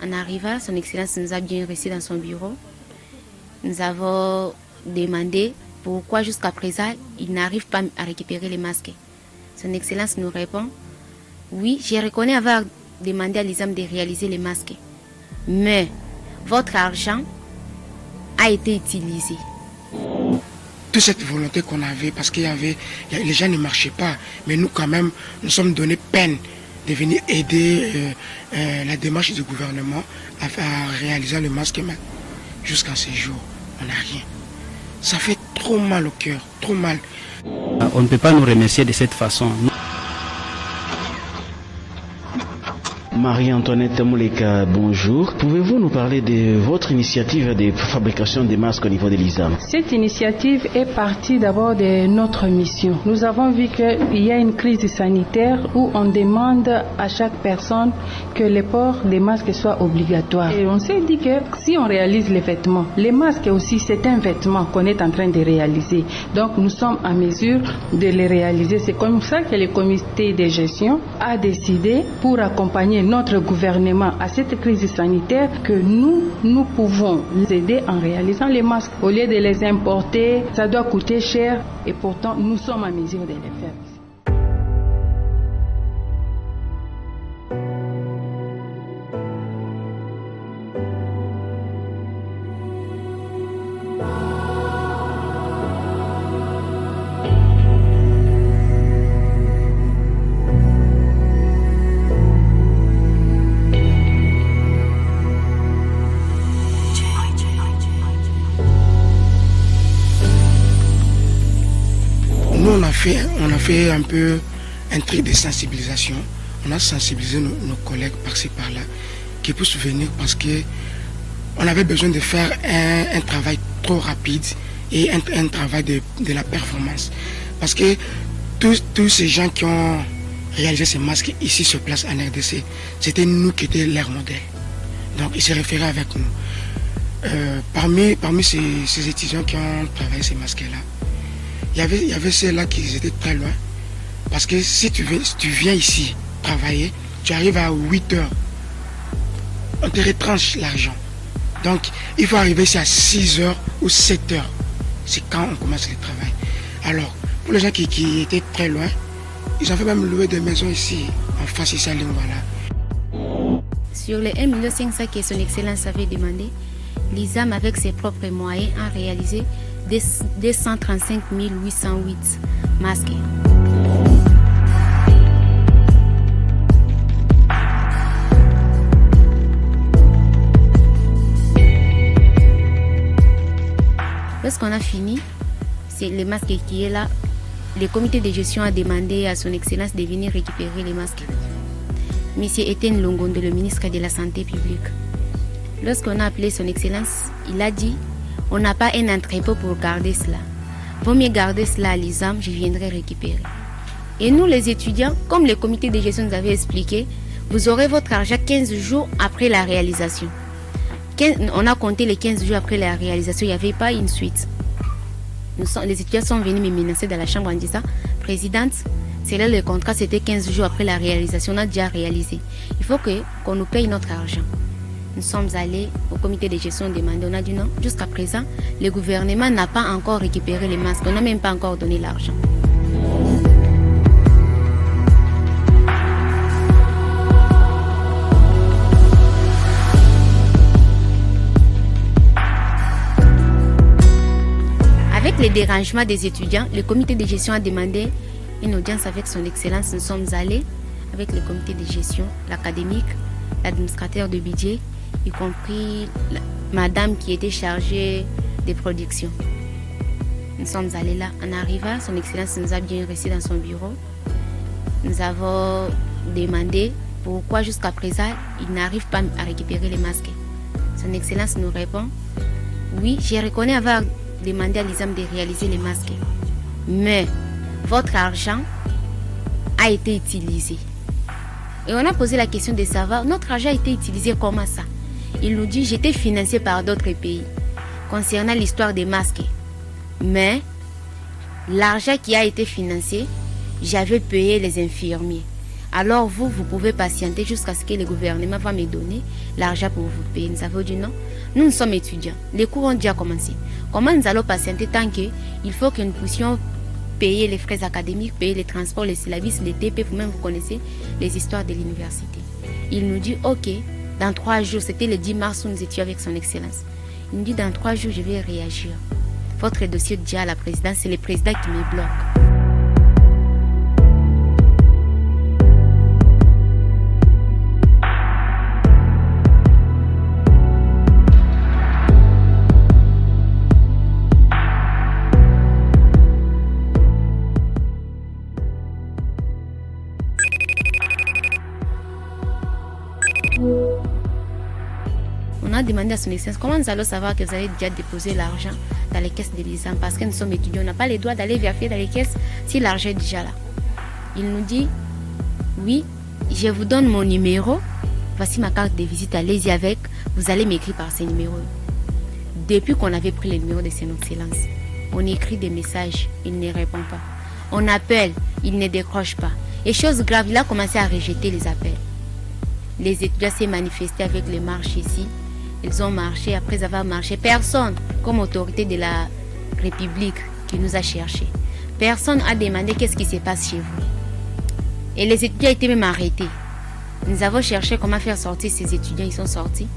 En arrivant, son Excellence nous a bien reçus dans son bureau. Nous avons demandé pourquoi jusqu'à présent, il n'arrive pas à récupérer les masques. Son Excellence nous répond, oui, je reconnais avoir demandé à l'ISAM de réaliser les masques. Mais votre argent a été utilisé. Toute cette volonté qu'on avait, parce qu'il y avait, les gens ne marchaient pas, mais nous quand même, nous sommes donné peine de venir aider la démarche du gouvernement à réaliser le masque. Mais jusqu'à ce jour, on n'a rien. Ça fait trop mal au cœur, trop mal. On ne peut pas nous remercier de cette façon. Marie-Antoinette Mouleka, bonjour. Pouvez-vous nous parler de votre initiative de fabrication des masques au niveau de l'ISAM? Cette initiative est partie d'abord de notre mission. Nous avons vu qu'il y a une crise sanitaire où on demande à chaque personne que le port des masques soit obligatoire. Et on s'est dit que si on réalise les vêtements, les masques aussi c'est un vêtement qu'on est en train de réaliser. Donc nous sommes en mesure de les réaliser. C'est comme ça que le comité de gestion a décidé pour accompagner notre gouvernement à cette crise sanitaire que nous pouvons les aider en réalisant les masques. Au lieu de les importer, ça doit coûter cher et pourtant nous sommes en mesure de les faire. On a fait un peu un truc de sensibilisation. On a sensibilisé nos collègues par-ci par-là qui puissent venir parce qu'on avait besoin de faire un travail trop rapide et un travail de la performance. Parce que tous ces gens qui ont réalisé ces masques ici sur place en RDC, c'était nous qui étions leur modèle. Donc ils se référaient avec nous. Parmi ces étudiants qui ont travaillé ces masques-là, il y avait ceux-là qui étaient très loin. Parce que si tu viens ici travailler, tu arrives à 8 heures. On te retranche l'argent. Donc, il faut arriver ici à 6 heures ou 7 heures. C'est quand on commence le travail. Alors, pour les gens qui étaient très loin, ils ont fait même louer des maisons ici, en face ici à Lingwala. Sur les 1,5 million que son Excellence avait demandé, l'ISAM, avec ses propres moyens, a réalisé 235 808 masques. Lorsqu'on a fini, c'est les masques qui est là. Le comité de gestion a demandé à son Excellence de venir récupérer les masques. Monsieur Etienne Longondo, le ministre de la Santé publique. Lorsqu'on a appelé son Excellence, il a dit: on n'a pas un entrepôt pour garder cela. Vaut mieux garder cela à l'ISAM, je viendrai récupérer. Et nous, les étudiants, comme le comité de gestion nous avait expliqué, vous aurez votre argent 15 jours après la réalisation. On a compté les 15 jours après la réalisation, il n'y avait pas une suite. Les étudiants sont venus me menacer dans la chambre en disant: Présidente, c'est là le contrat, c'était 15 jours après la réalisation, on a déjà réalisé. Il faut qu'on nous paye notre argent. Nous sommes allés au comité de gestion demander, on a dit non. Jusqu'à présent, le gouvernement n'a pas encore récupéré les masques, on n'a même pas encore donné l'argent. Avec les dérangements des étudiants, le comité de gestion a demandé une audience avec son Excellence. Nous sommes allés avec le comité de gestion, l'académique, l'administrateur de budget, y compris madame qui était chargée des productions. Nous sommes allés là. En arrivant, son Excellence nous a bien reçus dans son bureau. Nous avons demandé pourquoi jusqu'à présent, il n'arrive pas à récupérer les masques. Son Excellence nous répond: oui, je reconnais avoir demandé à l'ISAM de réaliser les masques. Mais votre argent a été utilisé. Et on a posé la question de savoir, notre argent a été utilisé comment ça? Il nous dit: j'étais financé par d'autres pays concernant l'histoire des masques. Mais l'argent qui a été financé, j'avais payé les infirmiers. Alors vous pouvez patienter jusqu'à ce que le gouvernement va me donner l'argent pour vous payer. Nous avons dit non. Nous sommes étudiants. Les cours ont déjà commencé. Comment nous allons patienter tant qu'il faut que nous puissions payer les frais académiques, payer les transports, les syllabus, les TP, vous-même vous connaissez les histoires de l'université. Il nous dit ok, dans 3 jours, c'était le 10 mars où nous étions avec son excellence. Il nous dit dans 3 jours je vais réagir. Votre dossier déjà à la présidence, c'est le président qui me bloque. On a demandé à son excellence comment nous allons savoir que vous avez déjà déposé l'argent dans les caisses de l'ISAM, parce que nous sommes étudiants, on n'a pas le droit d'aller vérifier dans les caisses si l'argent est déjà là. Il nous dit oui, je vous donne mon numéro, voici ma carte de visite, allez-y avec, vous allez m'écrire par ce numéro. Depuis qu'on avait pris le numéro de son excellence, on écrit des messages, il ne répond pas. On appelle, il ne décroche pas. Et chose grave, il a commencé à rejeter les appels. Les étudiants s'est manifestés avec les marches ici. Ils ont marché, après avoir marché, personne, comme autorité de la République, qui nous a cherchés. Personne n'a demandé qu'est-ce qui se passe chez vous. Et les étudiants étaient même arrêtés. Nous avons cherché comment faire sortir ces étudiants, ils sont sortis.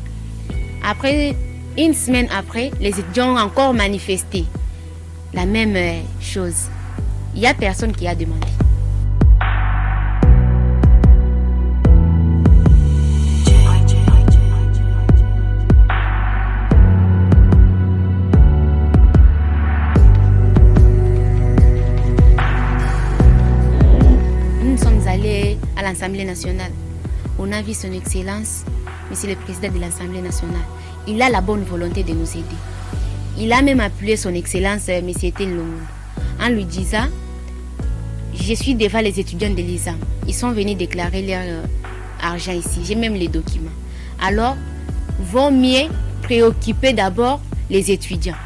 Après, une semaine après, les étudiants ont encore manifesté. La même chose. Il n'y a personne qui a demandé. À l'Assemblée nationale. On a vu son excellence, monsieur le président de l'Assemblée nationale. Il a la bonne volonté de nous aider. Il a même appelé son excellence, monsieur Etienne Longondo, en lui disant je suis devant les étudiants de l'ISAM. Ils sont venus déclarer leur argent ici. J'ai même les documents. Alors, vaut mieux préoccuper d'abord les étudiants.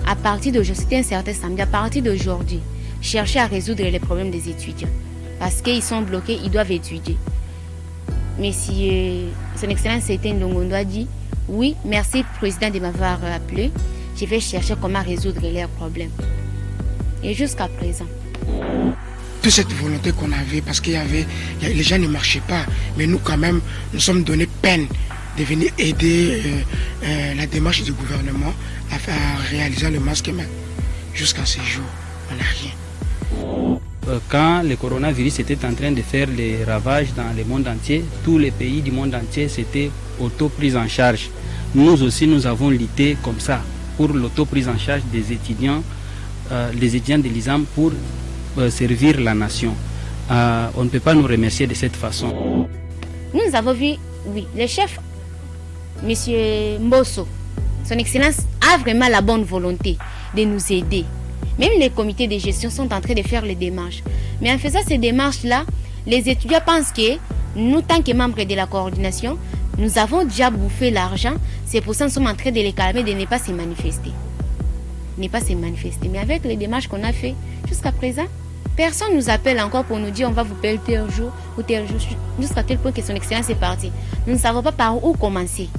À partir d'aujourd'hui, c'était un certain samedi, à partir d'aujourd'hui, chercher à résoudre les problèmes des étudiants. Parce qu'ils sont bloqués, ils doivent étudier. Monsieur, son excellence Etienne Longondo a dit oui, merci président de m'avoir appelé. Je vais chercher comment résoudre leurs problèmes. Et jusqu'à présent. Toute cette volonté qu'on avait, parce les gens ne marchaient pas, mais nous quand même, nous sommes donné peine de venir aider la démarche du gouvernement à réaliser le masque, mais jusqu'à ce jour, on n'a rien. Quand le coronavirus était en train de faire les ravages dans le monde entier, tous les pays du monde entier s'étaient auto-pris en charge. Nous aussi, nous avons lutté comme ça pour l'auto-prise en charge des étudiants, les étudiants de l'ISAM pour servir la nation. On ne peut pas nous remercier de cette façon. Nous avons vu, oui, le chef, M. Mbosso, son excellence a vraiment la bonne volonté de nous aider. Même les comités de gestion sont en train de faire les démarches. Mais en faisant ces démarches-là, les étudiants pensent que nous, tant que membres de la coordination, nous avons déjà bouffé l'argent. C'est pour ça que nous sommes en train de les calmer, de ne pas se manifester. Ne pas se manifester. Mais avec les démarches qu'on a fait jusqu'à présent, personne ne nous appelle encore pour nous dire on va vous payer tel jour ou tel jour. Jusqu'à tel point que son excellence est partie. Nous ne savons pas par où commencer.